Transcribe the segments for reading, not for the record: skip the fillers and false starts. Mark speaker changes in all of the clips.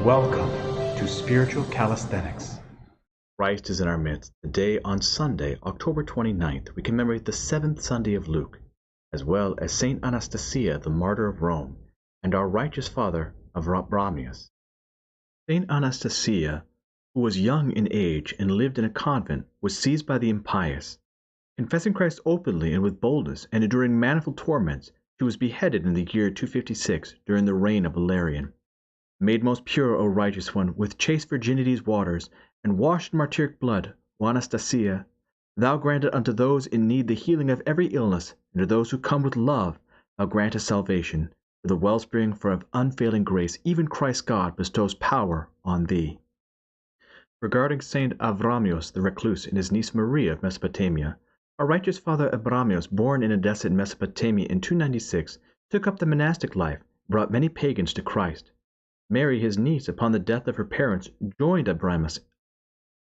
Speaker 1: Welcome to Spiritual Calisthenics.
Speaker 2: Christ is in our midst. Today, on Sunday, October 29th, we commemorate the 7th Sunday of Luke, as well as Saint Anastasia, the Martyr of Rome, and our righteous father of Abramius. Saint Anastasia, who was young in age and lived in a convent, was seized by the impious. Confessing Christ openly and with boldness, and enduring manifold torments, she was beheaded in the year 256 during the reign of Valerian. Made most pure, O righteous one, with chaste virginity's waters, and washed in martyric blood, O Anastasia, thou granted unto those in need the healing of every illness, and to those who come with love, thou grantest salvation, for the wellspring of unfailing grace, even Christ God bestows power on thee. Regarding Saint Abramius the recluse and his niece Maria of Mesopotamia, our righteous father Abramius, born in Edessa in Mesopotamia in 296, took up the monastic life, and brought many pagans to Christ. Mary, his niece, upon the death of her parents, joined Abramius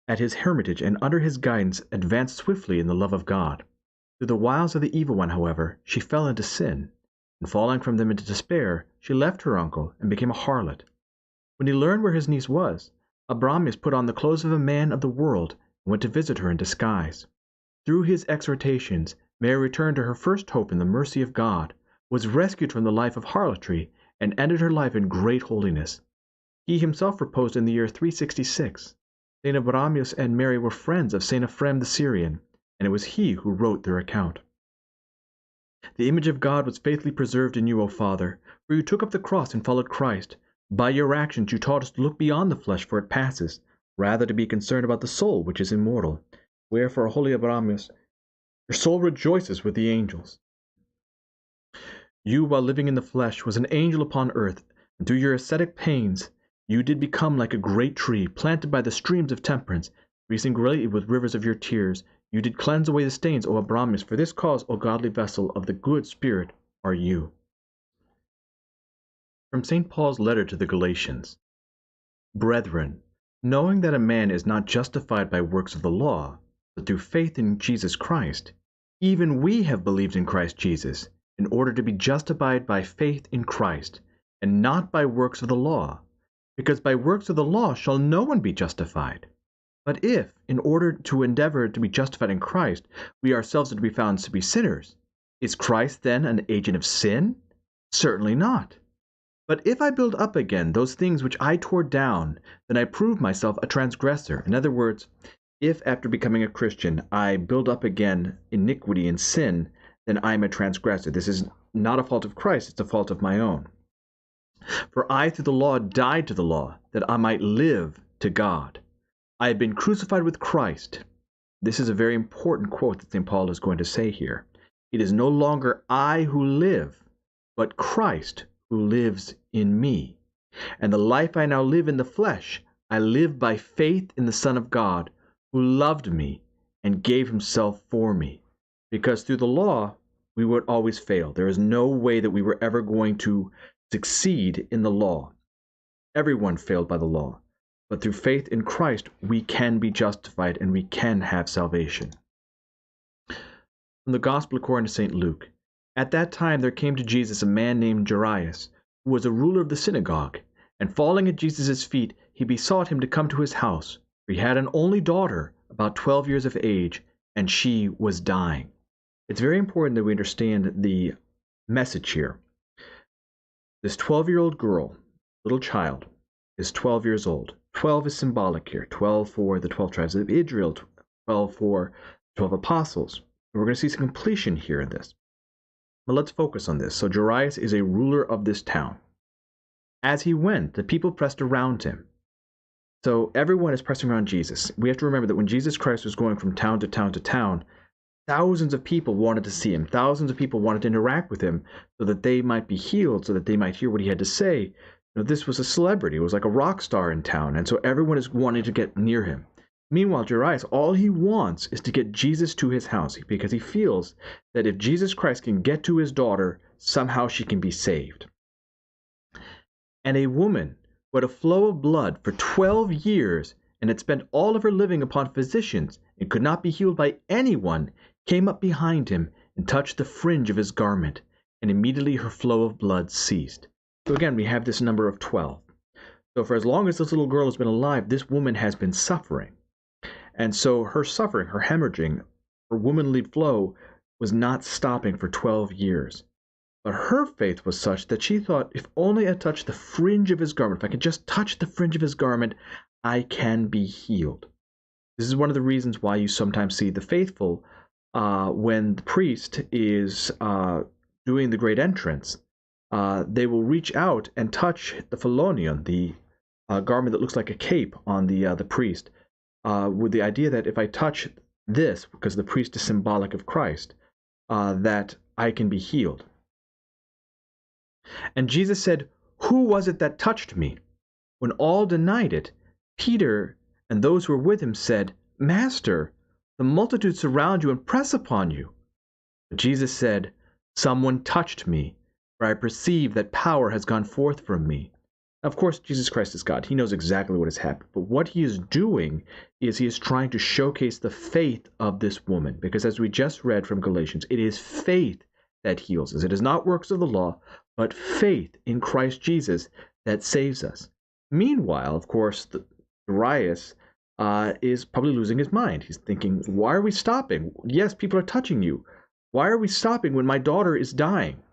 Speaker 2: at his hermitage, and under his guidance advanced swiftly in the love of God. Through the wiles of the evil one, however, she fell into sin, and falling from them into despair, she left her uncle and became a harlot. When he learned where his niece was, Abramius put on the clothes of a man of the world and went to visit her in disguise. Through his exhortations, Mary returned to her first hope in the mercy of God, was rescued from the life of harlotry, and ended her life in great holiness. He himself reposed in the year 366. Saint Abramius and Mary were friends of Saint Ephraim the Syrian, and it was he who wrote their account. The image of God was faithfully preserved in you, O Father, for you took up the cross and followed Christ. By your actions you taught us to look beyond the flesh, for it passes, rather to be concerned about the soul, which is immortal. Wherefore, holy Abramius, your soul rejoices with the angels. You, while living in the flesh, was an angel upon earth, and through your ascetic pains you did become like a great tree, planted by the streams of temperance, increasing greatly with rivers of your tears. You did cleanse away the stains, O Abramius. For this cause, O godly vessel of the good Spirit, are you. From St. Paul's letter to the Galatians. Brethren, knowing that a man is not justified by works of the law, but through faith in Jesus Christ, even we have believed in Christ Jesus, in order to be justified by faith in Christ, and not by works of the law, because by works of the law shall no one be justified. But if, in order to endeavor to be justified in Christ, we ourselves are to be found to be sinners, is Christ then an agent of sin? Certainly not. But if I build up again those things which I tore down, then I prove myself a transgressor. In other words, if after becoming a Christian I build up again iniquity and sin, then I am a transgressor. This is not a fault of Christ, it's a fault of my own. For I through the law died to the law, that I might live to God. I have been crucified with Christ. This is a very important quote that St. Paul is going to say here. It is no longer I who live, but Christ who lives in me. And the life I now live in the flesh, I live by faith in the Son of God, who loved me and gave himself for me. Because through the law, we would always fail. There is no way that we were ever going to succeed in the law. Everyone failed by the law. But through faith in Christ, we can be justified and we can have salvation. From the Gospel according to St. Luke. At that time there came to Jesus a man named Jairus, who was a ruler of the synagogue, and falling at Jesus' feet, he besought him to come to his house, for he had an only daughter, about 12 years of age, and she was dying. It's very important that we understand the message here. This 12-year-old girl, little child, is 12 years old. 12 is symbolic here. 12 for the 12 tribes of Israel, 12 for 12 apostles. We're going to see some completion here in this. But let's focus on this. So Jairus is a ruler of this town. As he went, the people pressed around him. So everyone is pressing around Jesus. We have to remember that when Jesus Christ was going from town to town to town, thousands of people wanted to see him. Thousands of people wanted to interact with him so that they might be healed, so that they might hear what he had to say. You know, this was a celebrity. It was like a rock star in town, and so everyone is wanting to get near him. Meanwhile, Jairus, all he wants is to get Jesus to his house, because he feels that if Jesus Christ can get to his daughter, somehow she can be saved. And a woman who had a flow of blood for 12 years and had spent all of her living upon physicians and could not be healed by anyone, came up behind him and touched the fringe of his garment, and immediately her flow of blood ceased. So again, we have this number of 12. So for as long as this little girl has been alive, this woman has been suffering. And so her suffering, her hemorrhaging, her womanly flow was not stopping for 12 years. But her faith was such that she thought, if only I touch the fringe of his garment, if I can just touch the fringe of his garment, I can be healed. This is one of the reasons why you sometimes see the faithful, when the priest is doing the great entrance, they will reach out and touch the phalonion, the garment that looks like a cape on the priest, with the idea that if I touch this, because the priest is symbolic of Christ, that I can be healed. And Jesus said, "Who was it that touched me?" When all denied it, Peter and those who were with him said, "Master, the multitude surround you and press upon you." But Jesus said, "Someone touched me, for I perceive that power has gone forth from me." Of course, Jesus Christ is God. He knows exactly what has happened. But what he is doing is he is trying to showcase the faith of this woman. Because as we just read from Galatians, it is faith that heals us. It is not works of the law, but faith in Christ Jesus that saves us. Meanwhile, of course, Darius is probably losing his mind. He's thinking, why are we stopping? Yes, people are touching you. Why are we stopping when my daughter is dying?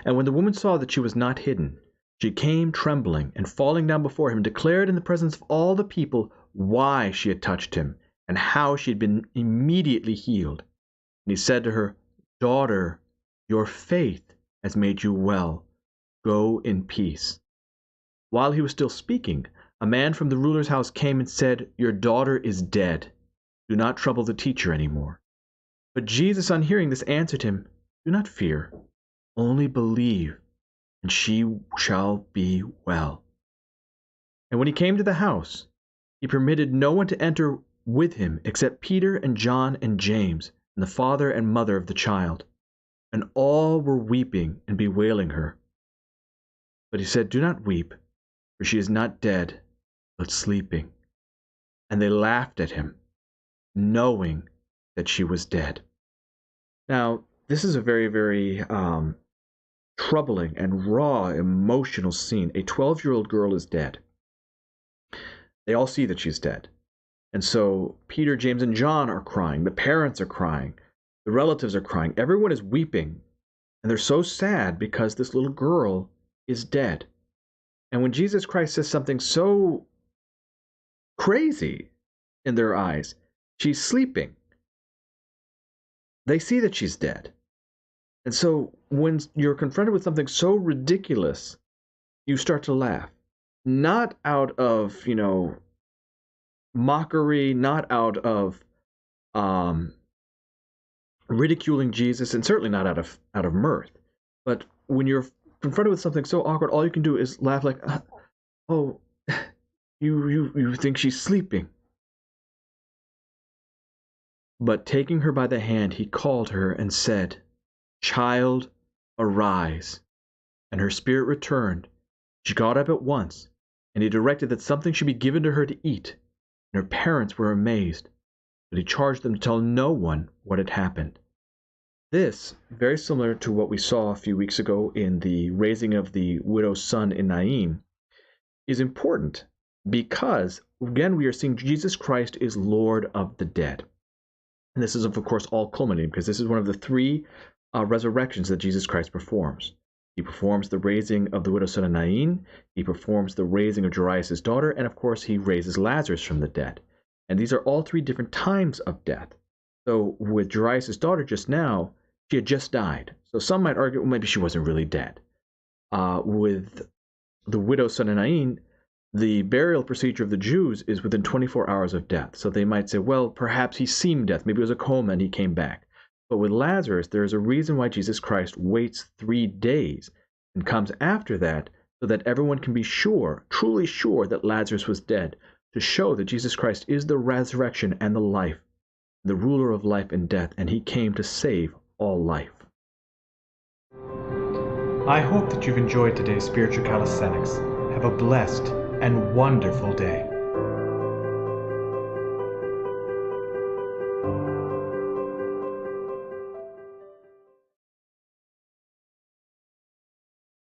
Speaker 2: And when the woman saw that she was not hidden, she came trembling and falling down before him, declared in the presence of all the people why she had touched him and how she had been immediately healed. And he said to her, "Daughter, your faith has made you well. Go in peace." While he was still speaking, a man from the ruler's house came and said, "Your daughter is dead. Do not trouble the teacher anymore." But Jesus, on hearing this, answered him, "Do not fear, only believe, and she shall be well." And when he came to the house, he permitted no one to enter with him except Peter and John and James, and the father and mother of the child. And all were weeping and bewailing her. But he said, "Do not weep, for she is not dead, but sleeping." And they laughed at him, knowing that she was dead. Now, this is a very, very troubling and raw, emotional scene. A 12-year-old girl is dead. They all see that she's dead. And so Peter, James, and John are crying. The parents are crying. The relatives are crying. Everyone is weeping. And they're so sad because this little girl is dead. And when Jesus Christ says something so crazy in their eyes, she's sleeping, they see that she's dead. And so when you're confronted with something so ridiculous, you start to laugh. Not out of, mockery, not out of ridiculing Jesus, and certainly not out of mirth. But when you're confronted with something so awkward, all you can do is laugh like, "Oh, you think she's sleeping." But taking her by the hand, he called her and said, "Child, arise." And her spirit returned. She got up at once, and he directed that something should be given to her to eat. And her parents were amazed, but he charged them to tell no one what had happened. This, very similar to what we saw a few weeks ago in the raising of the widow's son in Nain, is important because, again, we are seeing Jesus Christ is Lord of the dead. And this is, of course, all culminating because this is one of the three resurrections that Jesus Christ performs. He performs the raising of the widow's son in Nain, he performs the raising of Jairus' daughter, and of course he raises Lazarus from the dead. And these are all three different times of death. So with Jairus' daughter just now, she had just died. So some might argue, well, maybe she wasn't really dead. With the widow's son in Nain, the burial procedure of the Jews is within 24 hours of death. So they might say, well, perhaps he seemed death. Maybe it was a coma and he came back. But with Lazarus, there is a reason why Jesus Christ waits 3 days and comes after that so that everyone can be sure, truly sure, that Lazarus was dead, to show that Jesus Christ is the resurrection and the life, the ruler of life and death, and he came to save all life.
Speaker 1: I hope that you've enjoyed today's Spiritual Calisthenics. Have a blessed and wonderful day.